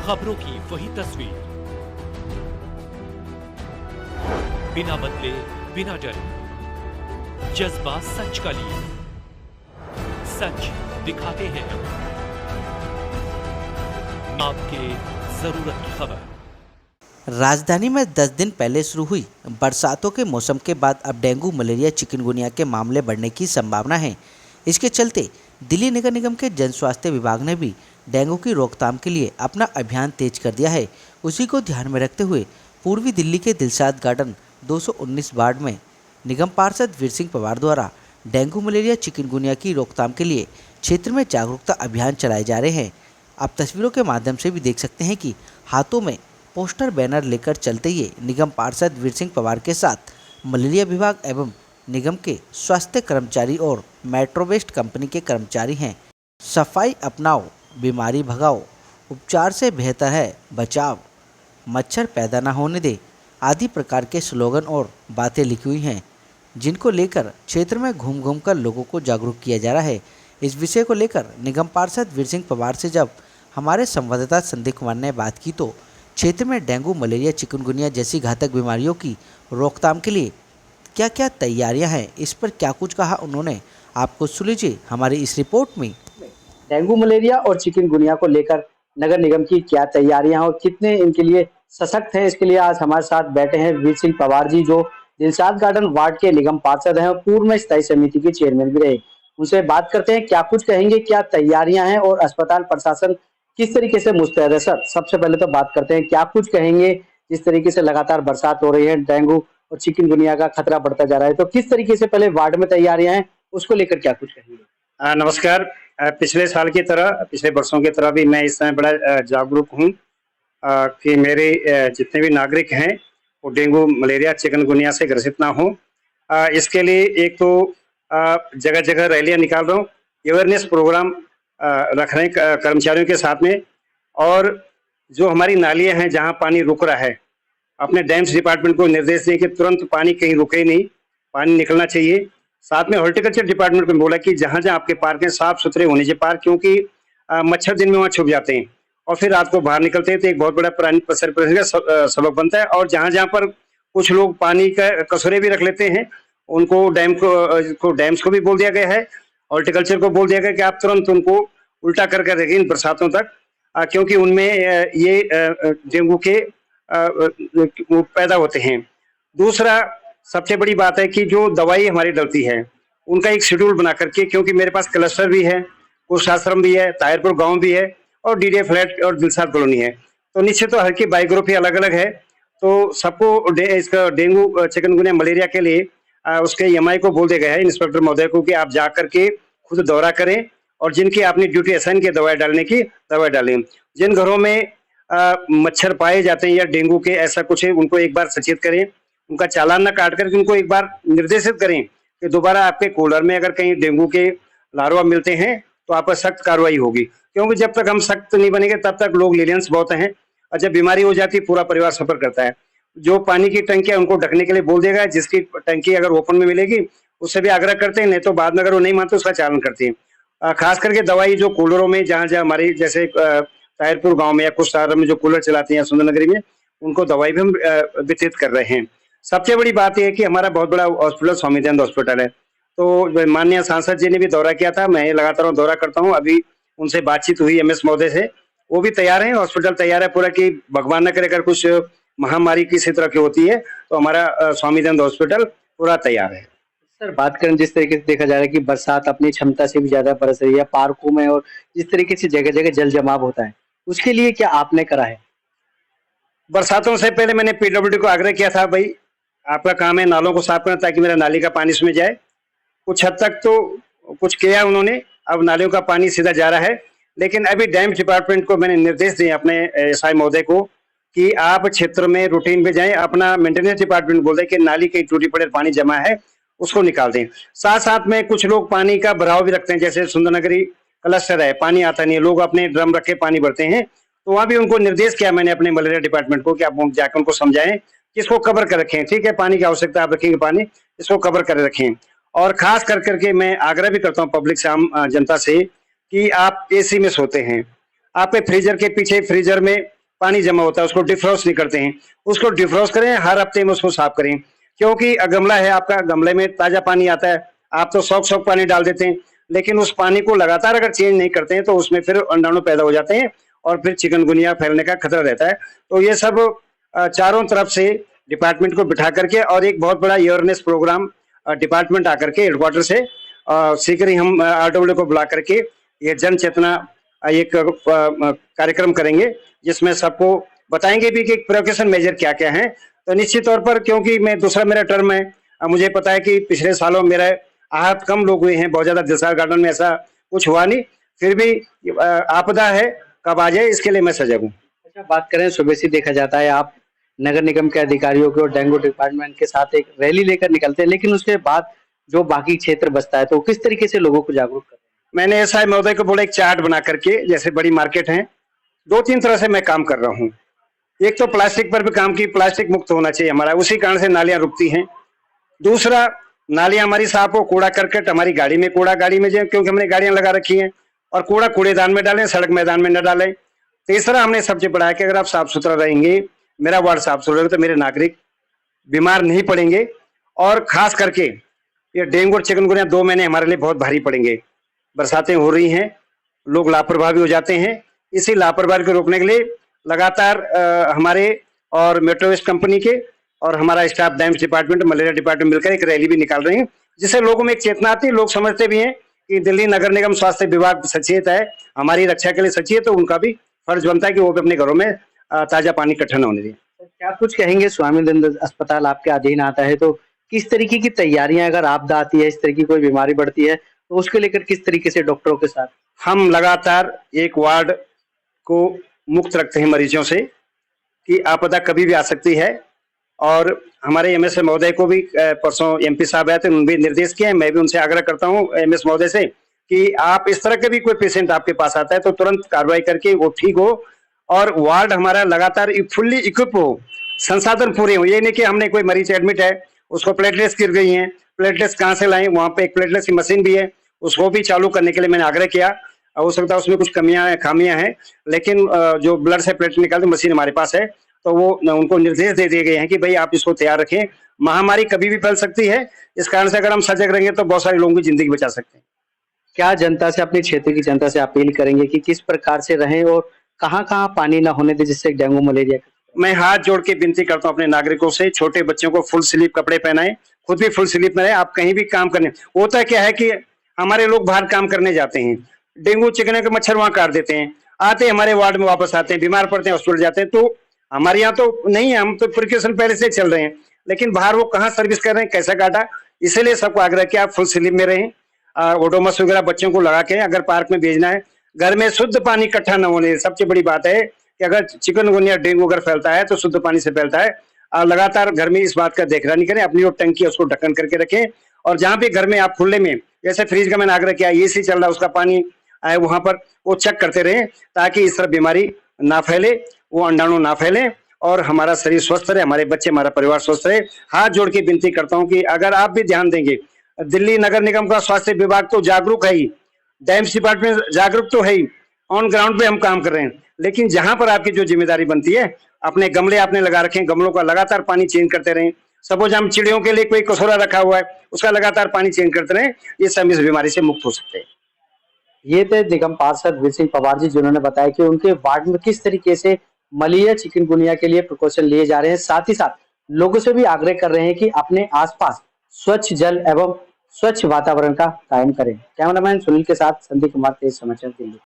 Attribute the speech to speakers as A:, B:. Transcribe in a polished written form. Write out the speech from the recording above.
A: खबरों की वही तस्वीर, बिना बदले बिना डरे, जज्बा सच का लिए, सच दिखाते हैं आपके जरूरत की खबर।
B: राजधानी में 10 दिन पहले शुरू हुई बरसातों के मौसम के बाद अब डेंगू, मलेरिया, चिकनगुनिया के मामले बढ़ने की संभावना है। इसके चलते दिल्ली नगर निगम के जन स्वास्थ्य विभाग ने भी डेंगू की रोकथाम के लिए अपना अभियान तेज कर दिया है। उसी को ध्यान में रखते हुए पूर्वी दिल्ली के दिलशाद गार्डन 219 वार्ड में निगम पार्षद वीर सिंह पवार द्वारा डेंगू, मलेरिया, चिकनगुनिया की रोकथाम के लिए क्षेत्र में जागरूकता अभियान चलाए जा रहे हैं। आप तस्वीरों के माध्यम से भी देख सकते हैं कि हाथों में पोस्टर बैनर लेकर चलते हुए निगम पार्षद वीर सिंह पवार के साथ मलेरिया विभाग एवं निगम के स्वास्थ्य कर्मचारी और मेट्रो वेस्ट कंपनी के कर्मचारी हैं। सफाई अपनाओ, बीमारी भगाओ, उपचार से बेहतर है बचाव, मच्छर पैदा न होने दे आदि प्रकार के स्लोगन और बातें लिखी हुई हैं, जिनको लेकर क्षेत्र में घूम घूम कर लोगों को जागरूक किया जा रहा है। इस विषय को लेकर निगम पार्षद वीर सिंह पवार से जब हमारे संवाददाता संदीप कुमार ने बात की तो क्षेत्र में डेंगू, मलेरिया, चिकनगुनिया जैसी घातक बीमारियों की रोकथाम के लिए क्या क्या तैयारियां हैं, इस पर क्या कुछ कहा उन्होंने, आपको सुन लीजिए हमारी इस रिपोर्ट में।
C: डेंगू, मलेरिया और चिकनगुनिया को लेकर नगर निगम की क्या तैयारियां और कितने इनके लिए सशक्त हैं, इसके लिए आज हमारे साथ बैठे हैं वीर सिंह पवार जी, जो दिलशाद गार्डन वार्ड के निगम पार्षद हैं और पूर्व में स्थायी समिति के चेयरमैन भी रहे। उनसे बात करते हैं, क्या कुछ कहेंगे, क्या तैयारियां हैं और अस्पताल प्रशासन किस तरीके से मुस्तैद है। सर, सबसे पहले तो बात करते हैं, क्या कुछ कहेंगे, जिस तरीके से लगातार बरसात हो रही है, डेंगू और चिकनगुनिया का खतरा बढ़ता जा रहा है, तो किस तरीके से पहले वार्ड में तैयारियां हैं, उसको लेकर क्या कुछ कहेंगे।
D: नमस्कार। पिछले साल की तरह, पिछले वर्षों की तरह भी मैं इस समय बड़ा जागरूक हूँ कि मेरे जितने भी नागरिक हैं वो डेंगू, मलेरिया, चिकनगुनिया से ग्रसित ना हो। इसके लिए एक तो जगह जगह रैलियां निकाल रहा हूँ, अवेयरनेस प्रोग्राम रख रहे हैं कर्मचारियों के साथ में, और जो हमारी नालियां हैं जहां पानी रुक रहा है, अपने डैम्स डिपार्टमेंट को निर्देश दें कि तुरंत पानी कहीं रुके नहीं, पानी निकलना चाहिए। साथ में हॉर्टिकल्चर डिपार्टमेंट को बोला कि जहां जहां आपके पार्क हैं साफ सुथरे होने चाहिए पार्क, क्योंकि मच्छर दिन में वहां छुप जाते हैं और फिर रात को बाहर निकलते हैं, तो एक बहुत बड़ा प्राणी प्रसर का सबक बनता है। और जहां जहां पर कुछ लोग पानी का कसूरे भी रख लेते हैं, उनको डैम्स को भी बोल दिया गया है, हॉर्टिकल्चर को बोल दिया गया कि आप तुरंत उनको उल्टा करके रखें इन बरसातों तक, क्योंकि उनमें ये डेंगू के पैदा होते हैं। दूसरा सबसे बड़ी बात है कि जो दवाई हमारी डलती है उनका एक शेड्यूल बना करके, क्योंकि मेरे पास क्लस्टर भी है, कुछ आश्रम भी है, ताहिरपुर गांव भी है और डीडीए फ्लैट और दिलशाद कॉलोनी है, तो निश्चित तो हर की बायोग्राफी अलग अलग है, तो सबको इसका डेंगू, चिकनगुनिया, मलेरिया के लिए उसके ईएमआई को बोल दिया गया है इंस्पेक्टर महोदय को कि आप जा करके खुद दौरा करें और जिनकी आपने ड्यूटी असाइन की दवाई डालने की दवाई डालें। जिन घरों में मच्छर पाए जाते हैं या डेंगू के ऐसा कुछ है, उनको एक बार सचेत करें, उनका चालान न काट करके उनको एक बार निर्देशित करें कि दोबारा आपके कूलर में अगर कहीं डेंगू के लार्वा मिलते हैं तो आप पर सख्त कार्रवाई होगी, क्योंकि जब तक हम सख्त नहीं बनेंगे तब तक लोग लीनियंस बहुत हैं, और जब बीमारी हो जाती है पूरा परिवार सफर करता है। जो पानी की टंकी है उनको ढकने के लिए बोल दिया गया है, जिसकी टंकी अगर ओपन में मिलेगी उससे भी आग्रह करते हैं, नहीं तो बाद में अगर वो नहीं मानते उसका चालन करते हैं। खास करके दवाई जो कूलरों में, जहाँ जहाँ हमारी जैसे ताहिरपुर गांव में या कुछ शहरों में जो कूलर चलाते हैं या सुंदरनगरी में, उनको दवाई भी हम वितरित कर रहे हैं। सबसे बड़ी बात यह है कि हमारा बहुत बड़ा हॉस्पिटल स्वामी दयानंद हॉस्पिटल है, तो माननीय सांसद जी ने भी दौरा किया था, मैं लगातार दौरा करता हूँ, अभी उनसे बातचीत हुई एमएस महोदय से, वो भी तैयार है, हॉस्पिटल तैयार है पूरा, कि भगवान न करे अगर कुछ महामारी किसी तरह की होती है तो हमारा स्वामी दयानंद हॉस्पिटल पूरा तैयार है।
C: सर, बात करें जिस तरीके से देखा जा रहा है कि बरसात अपनी क्षमता से भी ज्यादा बरस रही है पार्कों में, और जिस तरीके से जगह जगह जल जमाव होता है, उसके लिए क्या आपने करा है।
D: बरसातों से पहले मैंने पीडब्ल्यूडी को आग्रह किया था, भाई आपका काम है नालों को साफ करना ताकि मेरा नाली का पानी इसमें जाए। कुछ हद तक तो कुछ किया उन्होंने, अब नालियों का पानी सीधा जा रहा है, लेकिन अभी डैम डिपार्टमेंट को मैंने निर्देश दिए अपने एसआई महोदय को कि आप क्षेत्र में रूटीन पे जाएं, अपना मेंटेनेंस डिपार्टमेंट बोल दें कि नाली कहीं टूटी पड़े पानी जमा है उसको निकाल दें। साथ साथ में कुछ लोग पानी का भराव भी रखते हैं, जैसे सुंदरनगरी क्लस्टर है, पानी आता नहीं है, लोग अपने ड्रम रख के पानी भरते हैं, तो वहां भी उनको निर्देश किया मैंने अपने मलेरिया डिपार्टमेंट को कि आप जाकर उनको समझाएं कि इसको कवर कर रखें, ठीक है, पानी की आवश्यकता आप रखेंगे, पानी इसको कवर कर रखें। और खास कर करके मैं आग्रह भी करता हूँ पब्लिक से, आम जनता से, कि आप एसी में सोते हैं, आपके फ्रीजर के पीछे फ्रीजर में पानी जमा होता है उसको डिफ्रॉस्ट नहीं करते हैं, उसको डिफ्रॉस्ट करें, हर हफ्ते में उसको साफ करें। क्योंकि गमला है आपका, गमले में ताजा पानी आता है, आप तो सौख पानी डाल देते हैं, लेकिन उस पानी को लगातार अगर चेंज नहीं करते हैं तो उसमें फिर अंडाणु पैदा हो जाते हैं और फिर चिकनगुनिया फैलने का खतरा रहता है। तो ये सब चारों तरफ से डिपार्टमेंट को बिठा करके और एक बहुत बड़ा अवेयरनेस प्रोग्राम डिपार्टमेंट आकर के हेडक्वार्टर से शीघ्र ही हम RWD को बुला करके ये जन चेतना एक कार्यक्रम करेंगे, जिसमें सबको बताएंगे भी कि प्रिकॉशन मेजर क्या क्या है। तो निश्चित तौर पर, क्योंकि मैं दूसरा मेरा टर्म है, मुझे पता है कि पिछले सालों में मेरा आहत कम लोग हुए हैं, बहुत ज्यादा दिलशाद गार्डन में ऐसा कुछ हुआ नहीं, फिर भी आपदा है, कब आ जाए इसके लिए मैं सजग हूँ।
C: अच्छा, बात करें सुबह से देखा जाता है आप नगर निगम के अधिकारियों के और डेंगू डिपार्टमेंट के साथ एक रैली लेकर निकलते हैं, लेकिन उसके बाद जो बाकी क्षेत्र बचता है तो किस तरीके से लोगों को जागरूक करते हैं?
D: मैंने SI महोदय को बोला एक चार्ट बना करके, जैसे बड़ी मार्केट है, 2-3 तरह से मैं काम कर रहा हूँ। एक तो प्लास्टिक पर भी काम की, प्लास्टिक मुक्त होना चाहिए हमारा, उसी कारण से नालियां रुकती हैं। दूसरा, नालियां हमारी साफ हो, कूड़ा करकट हमारी गाड़ी में, कूड़ा गाड़ी में जाए, क्योंकि हमने गाड़ियां लगा रखी हैं, और कूड़ा कूड़ेदान में डालें, सड़क मैदान में न डालें। तीसरा, हमने सबसे बढ़ाया कि अगर आप साफ सुथरा रहेंगे, मेरा वार्ड साफ सुथरा रहेगा, तो मेरे नागरिक बीमार नहीं पड़ेंगे। और खास करके ये डेंगू और चिकनगुनिया 2 महीने हमारे लिए बहुत भारी पड़ेंगे। बरसातें हो रही हैं, लोग लापरवाह भी हो जाते हैं, इसी लापरवाही को रोकने के लिए लगातार हमारे और मेट्रो वेस्ट कंपनी के और हमारा staff dams department, malaria department मिलकर एक रैली भी निकाल रहे हैं, जिससे लोगों में एक चेतना आती है। लोग समझते भी हैं कि दिल्ली नगर निगम स्वास्थ्य विभाग सचेत है, हमारी रक्षा के लिए सचेत, तो उनका भी फर्ज बनता है कि वो भी अपने घरों में ताजा पानी इकट्ठा न होने दें।
C: क्या कुछ कहेंगे, स्वामीनंद अस्पताल आपके अधीन आता है, तो किस तरीके की तैयारियां, अगर आपदा आती है, इस तरह की कोई बीमारी बढ़ती है, तो उसको लेकर किस तरीके से डॉक्टरों के साथ?
D: हम लगातार एक वार्ड को मुक्त रखते हैं मरीजों से कि आपदा कभी भी आ सकती है। और हमारे MS महोदय को भी परसों MP साहब आए थे, उन्होंने भी निर्देश किए हैं, मैं भी उनसे आग्रह करता हूं MS महोदय से कि आप इस तरह के भी कोई पेशेंट आपके पास आता है तो तुरंत कार्रवाई करके वो ठीक हो, और वार्ड हमारा लगातार फुल्ली इक्विप हो, संसाधन पूरे हो। ये नहीं कि हमने कोई मरीज एडमिट है, उसको प्लेटलेट्स गिर गई हैं, प्लेटलेट्स कहाँ से लाएं, वहाँ पे एक प्लेटलेट्स की मशीन भी है, उसको भी चालू करने के लिए मैंने आग्रह किया। हो सकता है उसमें कुछ खामियां हैं, लेकिन जो ब्लड से प्लेटलेट निकालती मशीन हमारे पास है, तो वो उनको निर्देश दे दिए गए हैं कि भाई आप इसको तैयार रखें, महामारी कभी भी फैल सकती है, इस कारण से अगर हम सजग रहेंगे तो बहुत सारे लोगों की जिंदगी बचा सकते हैं।
C: क्या जनता से, अपने क्षेत्र की जनता से अपील करेंगे कि किस प्रकार से रहें और कहाँ पानी ना होने दे, जिससे डेंगू मलेरिया?
D: मैं हाथ जोड़ के विनती करता हूँ अपने नागरिकों से, छोटे बच्चों को फुल स्लीव कपड़े पहनाएं, खुद भी फुल स्लीव में रहे। आप कहीं भी काम करने, होता क्या है कि हमारे लोग बाहर काम करने जाते हैं, डेंगू चिकन के मच्छर वहां काट देते हैं, आते हैं हमारे वार्ड में वापस आते हैं, बीमार पड़ते हैं, हॉस्पिटल जाते हैं। तो हमारे यहाँ तो नहीं है, हम तो प्रिकॉशन पहले से चल रहे हैं, लेकिन बाहर वो कहाँ सर्विस कर रहे हैं, कैसा काटा। इसलिए सबको आग्रह किया आप फुल स्लीव में रहें, ओडोमस वगैरह बच्चों को लगा के, अगर पार्क में भेजना है, घर में शुद्ध पानी इकट्ठा न होने। सबसे बड़ी बात है कि अगर चिकनगुनिया डेंगू अगर फैलता है तो शुद्ध पानी से फैलता है। लगातार घर में इस बात का देखभाल नहीं करें, अपनी जो टंकी है उसको ढक्कन करके रखें, और जहाँ भी घर में आप खुले में, जैसे फ्रिज का मैंने आग्रह किया, AC चल रहा है उसका पानी आए वहां पर वो चेक करते रहे, ताकि इस तरह बीमारी ना फैले, वो अंडाणु ना फैले, और हमारा शरीर स्वस्थ रहे, हमारे बच्चे, हमारा परिवार स्वस्थ रहे। हाथ जोड़ के विनती करता हूँ कि अगर आप भी ध्यान देंगे, दिल्ली नगर निगम का स्वास्थ्य विभाग तो जागरूक है ही, डैम्स डिपार्टमेंट जागरूक तो है ही, ऑन ग्राउंड पे हम काम कर रहे हैं, लेकिन जहां पर आपकी जो जिम्मेदारी बनती है, अपने गमले आपने लगा रखे हैं, गमलों का लगातार पानी चेंज करते रहें। सपोज हम चिड़ियों के लिए कोई कसोरा रखा हुआ है, उसका लगातार पानी चेंज करते रहें, इससे हम इस बीमारी से मुक्त हो सकते हैं।
C: ये थे निगम पार्षद वीर सिंह पवार जी, जिन्होंने बताया कि उनके वार्ड में किस तरीके से मलेरिया चिकनगुनिया के लिए प्रिकॉशन लिए जा रहे हैं। साथ ही साथ लोगों से भी आग्रह कर रहे हैं कि अपने आसपास स्वच्छ जल एवं स्वच्छ वातावरण का कायम करें। कैमरामैन सुनील के साथ संदीप कुमार, तेज समाचार दिल्ली।